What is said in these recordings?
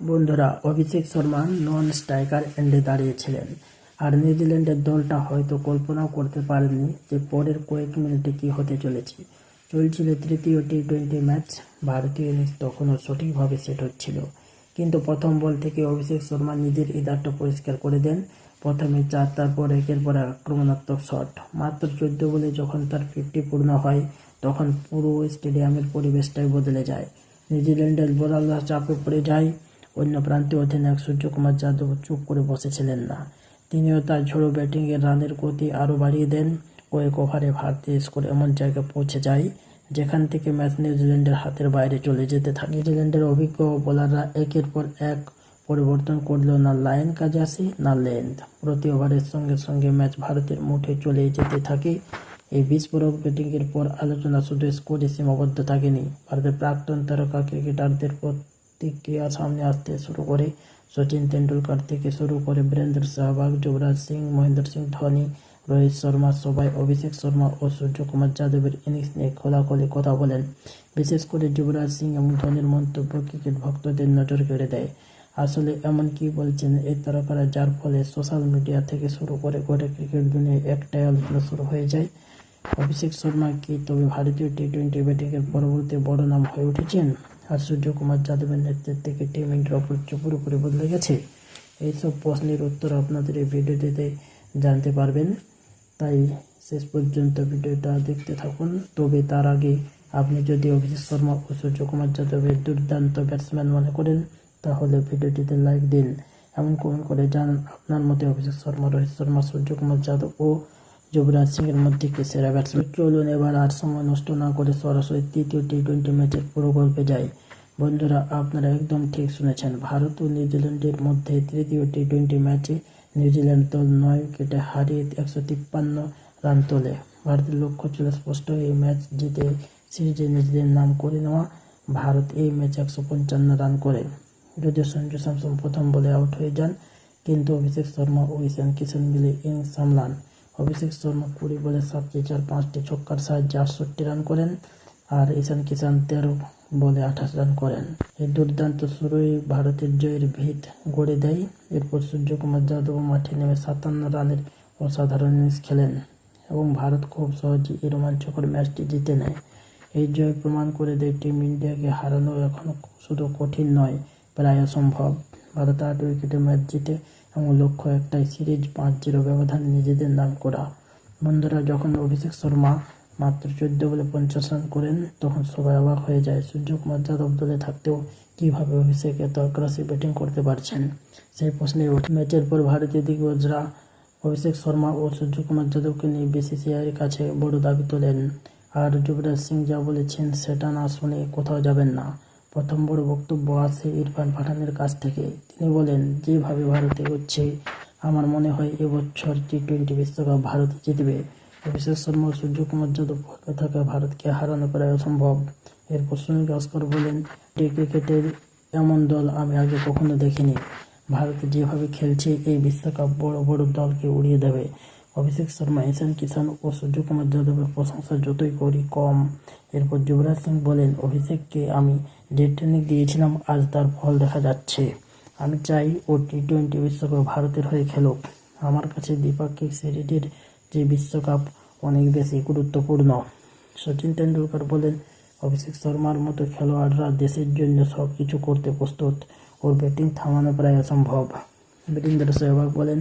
বন্ধুরা, Abhishek Sharma non striker এন্ডে দাঁড়িয়েছিলেন, আর নিউজিল্যান্ডের দলটা হয়তো কল্পনাও করতে পারেনি যে পরের কয়েক মিনিটে কী হতে চলেছে। চলছিল তৃতীয় টি-20 ম্যাচ। ভারতীয় ইনিংস তখনও সঠিকভাবে সেট হচ্ছিল, কিন্তু প্রথম বল থেকে অভিষেক শর্মা নিজের ইদারটা পরিষ্কার করে দেন। প্রথমে 4, তারপর একের পর আক্রমণাত্মক শট। মাত্র 14 বলে যখন তার 50 পূর্ণ হয়, তখন পুরো স্টেডিয়ামের পরিবেশটাই বদলে যায়। নিউজিল্যান্ডের বোলাররা চাপে পড়ে যায়। অন্য প্রান্তে অধিনায়ক সূর্যকুমার যাদব চুপ করে বসেছিলেন না। তিনিও তার ঝোড়ো ব্যাটিংয়ে রানের গতি আরও বাড়িয়ে দেন। কয়েক ওভারে ভারতীয় স্কোর এমন জায়গায় পৌঁছে যায় যেখান থেকে ম্যাচ নিউজিল্যান্ডের হাতের বাইরে চলে যেতে থাকে। নিউজিল্যান্ডের অভিজ্ঞ বোলাররা একের পর এক পরিবর্তন করলেও না লাইন কাজে আসে না লেন্থ। প্রতি ওভারের সঙ্গে সঙ্গে ম্যাচ ভারতের মুঠে চলে যেতে থাকে। এই বিস্ফোরক ব্যাটিংয়ের পর আলোচনা শুধু স্কোরে সীমাবদ্ধ থাকেনি। ভারতের প্রাক্তন তারকা ক্রিকেটারদের প্রতিক্রিয়া সামনে আসতে শুরু করে। সচিন তেন্ডুলকর থেকে শুরু করে বীরেন্দ্র সেহবাগ, যুবরাজ সিং, মহেন্দ্র সিং ধোনি, রোহিত শর্মা সবাই অভিষেক শর্মা ও সূর্যকুমার যাদবের ইনিংস নিয়ে খোলাখুলি কথা বলেন। বিশেষ করে যুবরাজ সিং এবং ধোনির মন্তব্য ক্রিকেট ভক্তদের নজর কেড়ে দেয়। আসলে এমন কি বলছেন এই তারকারা, যার ফলে সোশ্যাল মিডিয়া থেকে শুরু করে গোটা ক্রিকেট দুনিয়ায় একটাই আলোচনা শুরু হয়ে যায়। অভিষেক শর্মা কি তবে ভারতীয় টি-20 ব্যাটিংয়ের পরবর্তী বড় নাম হয়ে উঠেছেন? আর সূর্যকুমার যাদবের নেতৃত্বে কি টিম ইন্ডিয়ার অপরিচিত পুরোপুরি বদলে গেছে? এইসব প্রশ্নের উত্তর আপনাদের এই ভিডিওটিতে জানতে পারবেন, তাই শেষ পর্যন্ত ভিডিওটা দেখতে থাকুন। তবে তার আগে আপনি যদি অভিষেক শর্মা ও সূর্যকুমার যাদবের দুর্দান্ত ব্যাটসম্যান মনে করেন, তাহলে ভিডিওটিতে লাইক দিন। এমন কমেন্ট করে জানান আপনার মতে অভিষেক শর্মা, রোহিত শর্মা, সূর্যকুমার যাদব ও যুবরাজ সিংয়ের মধ্যে কে সেরা ব্যাটসম্যান। চলুন এবার আর সময় নষ্ট না করে সরাসরি তৃতীয় টি-20 ম্যাচের পুরো গল্পে যাই। বন্ধুরা, আপনারা একদম ঠিক শুনেছেন। ভারত ও নিউজিল্যান্ডের মধ্যে তৃতীয় টি-20 ম্যাচে নিউজিল্যান্ড দল 9 উইকেটে হারিয়ে 153 রান তোলে। ভারতের লক্ষ্য ছিল স্পষ্ট, এই ম্যাচ জিতে সিরিজে নিজেদের নাম করে নেওয়া। ভারত এই ম্যাচে 155 রান করে। যদিও সঞ্জু স্যামসন প্রথম বলে আউট হয়ে যান, কিন্তু অভিষেক শর্মা ও ঈশান কিষান মিলে ইনিংস সামলান। অভিষেক শর্মা 20 বলে 7 4, 5টি ছক্কার সাহায্যে 68 রান করেন, আর ঈশান কিষান 13 বলে 28 রান করেন। এই দুর্দান্ত শুরুই ভারতের জয়ের ভিত গড়ে দেয়। এরপর সূর্যকুমার যাদব মাঠে নেমে 57 রানের অসাধারণ ইনিংস খেলেন এবং ভারত খুব সহজেই এই রোমাঞ্চকর ম্যাচটি জিতে নেয়। এই জয় প্রমাণ করে দেয় টিম ইন্ডিয়াকে হারানো এখন শুধু কঠিন নয়, প্রায় অসম্ভব। ভারত 8 উইকেটে ম্যাচ জিতে এবং লক্ষ্য একটাই, সিরিজ 5-0 ব্যবধানে নিজেদের নাম করা। বন্ধুরা, যখন অভিষেক শর্মা মাত্র 14 বলে 50 রান করেন, তখন সবাই অবাক হয়ে যায়। সূর্যকুমার যাদব দলে থাকতেও কীভাবে অভিষেক এত আগ্রাসী ব্যাটিং করতে পারছেন, সেই প্রশ্নে ওঠে। ম্যাচের পর ভারতীয় দিগ্গজরা অভিষেক শর্মা ও সূর্যকুমার যাদবকে নিয়ে বিসিসিআইয়ের কাছে বড় দাবি তোলেন। আর যুবরাজ সিং যা বলেছেন সেটা না শুনে কোথাও যাবেন না। প্রথম বড় বক্তব্য আসে ইরফান পাঠানের কাছ থেকে। তিনি বলেন, যেভাবে ভারত এগোচ্ছে, আমার মনে হয় এবছর টি-20 বিশ্বকাপ ভারত জিতবে। অভিষেক শর্মা ও সূর্যকুমার যাদব ফর্মে থাকা ভারতকে হারানো প্রায় অসম্ভব। এরপর সুনীল গাভাস্কর বলেন, ক্রিকেটের এমন দল আমি আগে কখনো দেখিনি। ভারত যেভাবে খেলছে, এই বিশ্বকাপ বড় বড় দলকে উড়িয়ে দেবে। অভিষেক শর্মা, ঈশান কিষান ও সূর্যকুমার যাদবের প্রশংসা যতই করি কম। এরপর যুবরাজ সিং বলেন, অভিষেককে আমি যে ট্রেনিং দিয়েছিলাম, আজ তার ফল দেখা যাচ্ছে। আমি চাই ও টি-20 বিশ্বকাপ ভারতের হয়ে খেলুক। আমার কাছে দ্বিপাক্ষিক সিরিজের যে বিশ্বকাপ অনেক বেশি গুরুত্বপূর্ণ। সচিন তেন্ডুলকর বলেন, অভিষেক শর্মার মতো খেলোয়াড়রা দেশের জন্য সব কিছু করতে প্রস্তুত। ওর ব্যাটিং থামানো প্রায় অসম্ভব। বীরেন্দ্র সেহবাগ বলেন,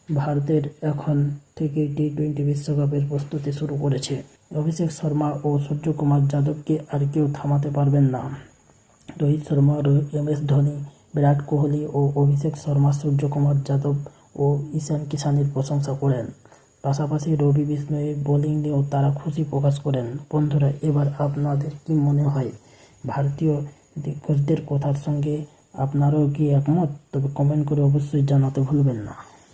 ভারতের এখন থেকে টি-20 বিশ্বকাপের প্রস্তুতি শুরু করেছে। অভিষেক শর্মা ও সূর্যকুমার যাদবকে আর কেউ থামাতে পারবেন না। রোহিত শর্মা, MS ধোনি, বিরাট কোহলি ও অভিষেক শর্মা সূর্যকুমার যাদব ও ঈশান কিষানের প্রশংসা করেন। পাশাপাশি রবি বিষ্ণয়ের বোলিং নিয়েও তারা খুশি প্রকাশ করেন। বন্ধুরা, এবার আপনাদের কি মনে হয়? ভারতীয় দিগ্গজদের কথার সঙ্গে আপনারাও কি একমত? তবে কমেন্ট করে অবশ্যই জানাতে ভুলবেন না।